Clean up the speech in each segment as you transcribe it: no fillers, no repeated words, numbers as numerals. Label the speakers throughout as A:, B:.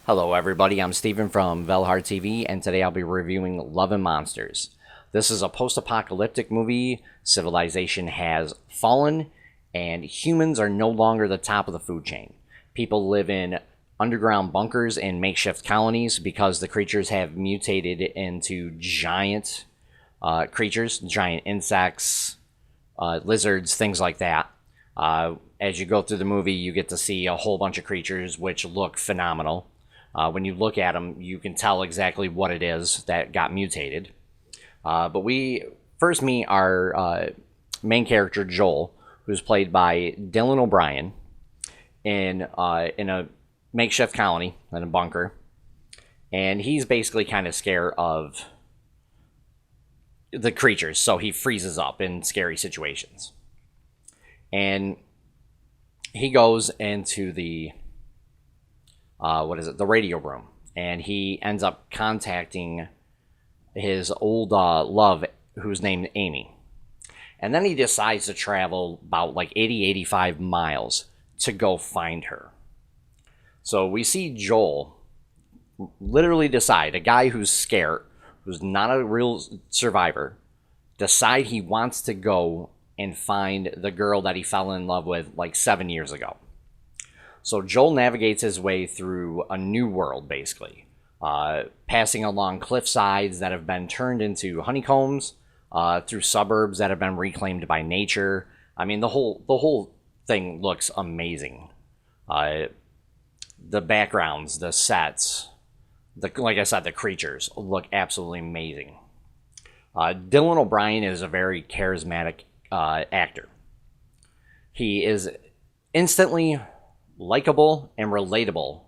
A: Hello everybody, I'm Steven from Velhard TV, and today I'll be reviewing Love and Monsters. This is a post-apocalyptic movie. Civilization has fallen, and humans are no longer the top of the food chain. People live in underground bunkers and makeshift colonies because the creatures have mutated into giant creatures, giant insects, lizards, things like that. As you go through the movie, you get to see a whole bunch of creatures which look phenomenal. When you look at them, you can tell exactly what it is that got mutated. But we first meet our main character, Joel, who's played by Dylan O'Brien, in a makeshift colony, in a bunker. And he's basically kind of scared of the creatures, so he freezes up in scary situations. And he goes into the the radio room, and he ends up contacting his old love, who's named Amy. And then he decides to travel about like 85 miles to go find her. So we see Joel literally decide, a guy who's scared, who's not a real survivor, decide he wants to go and find the girl that he fell in love with like 7 years ago. So Joel navigates his way through a new world, basically, passing along cliff sides that have been turned into honeycombs, through suburbs that have been reclaimed by nature. I mean, the whole thing looks amazing. The backgrounds, the sets, like I said, the creatures look absolutely amazing. Dylan O'Brien is a very charismatic actor. He is instantly likable and relatable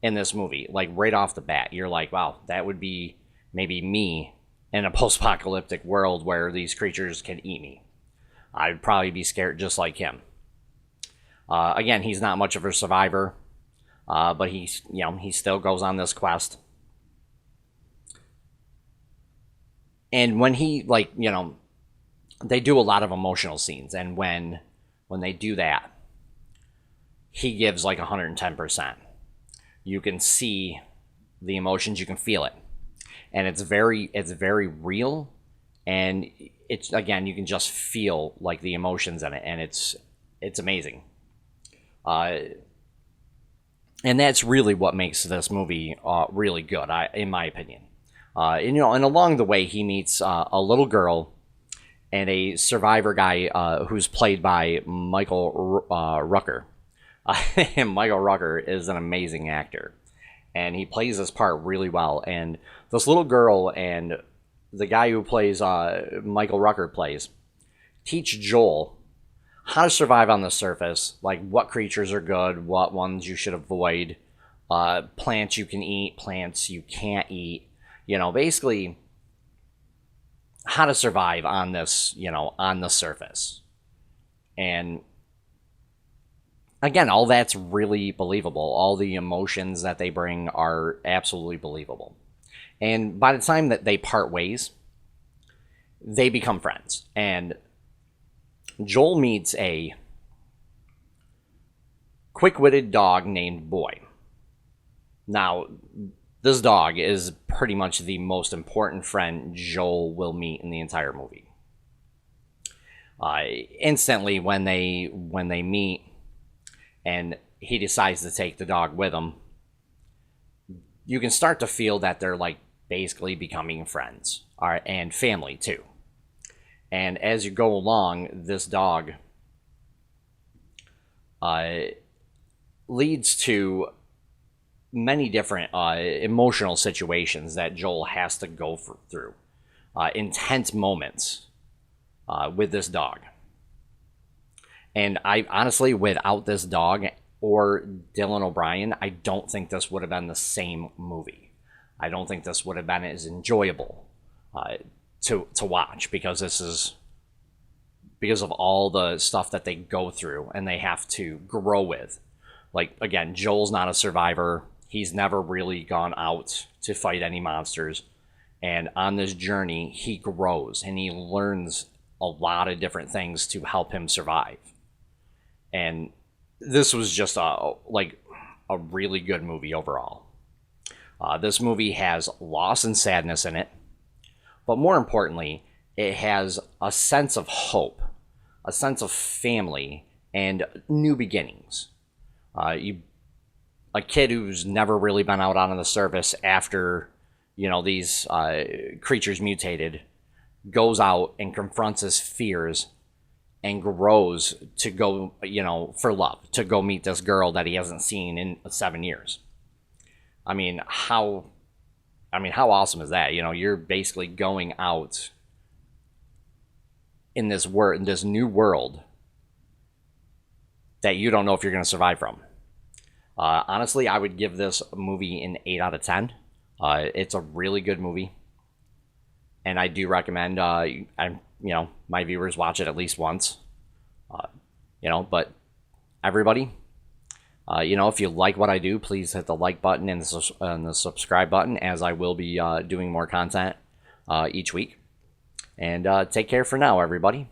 A: in this movie. Like right off the bat, you're like, wow, that would be maybe me in a post-apocalyptic world where these creatures can eat me. I'd probably be scared just like him. Again, he's not much of a survivor, but he still goes on this quest. And when he they do a lot of emotional scenes, and when they do that, he gives like 110%. You can see the emotions, you can feel it, and it's very real, and it's, again, you can just feel like the emotions in it, and it's amazing. And that's really what makes this movie really good, in my opinion. And along the way, he meets a little girl and a survivor guy who's played by Michael Rooker. And Michael Rooker is an amazing actor, and he plays this part really well. And this little girl and the guy who plays Michael Rooker teach Joel how to survive on the surface, like what creatures are good, what ones you should avoid, plants you can eat, plants you can't eat. Basically how to survive on this, on the surface. And again, all that's really believable. All the emotions that they bring are absolutely believable. And by the time that they part ways, they become friends. And Joel meets a quick-witted dog named Boy. Now, this dog is pretty much the most important friend Joel will meet in the entire movie. Instantly, when they meet, and he decides to take the dog with him, you can start to feel that they're like basically becoming friends, and family too. And as you go along, this dog leads to many different emotional situations that Joel has to go through. Intense moments with this dog. And I honestly, without this dog or Dylan O'Brien, I don't think this would have been the same movie. I don't think this would have been as enjoyable to watch, because of all the stuff that they go through and they have to grow with. Like, again, Joel's not a survivor. He's never really gone out to fight any monsters. And on this journey, he grows and he learns a lot of different things to help him survive. And this was just a really good movie overall. This movie has loss and sadness in it, but more importantly, it has a sense of hope, a sense of family, and new beginnings. A kid who's never really been out on the surface after, these creatures mutated, goes out and confronts his fears and grows to go, for love, to go meet this girl that he hasn't seen in 7 years. I mean, how awesome is that? You're basically going out in this new world that you don't know if you're going to survive from. Honestly, I would give this movie an 8 out of 10. It's a really good movie, and I do recommend my viewers watch it at least once. But everybody, if you like what I do, please hit the like button and the subscribe button, as I will be doing more content each week. And take care for now, everybody.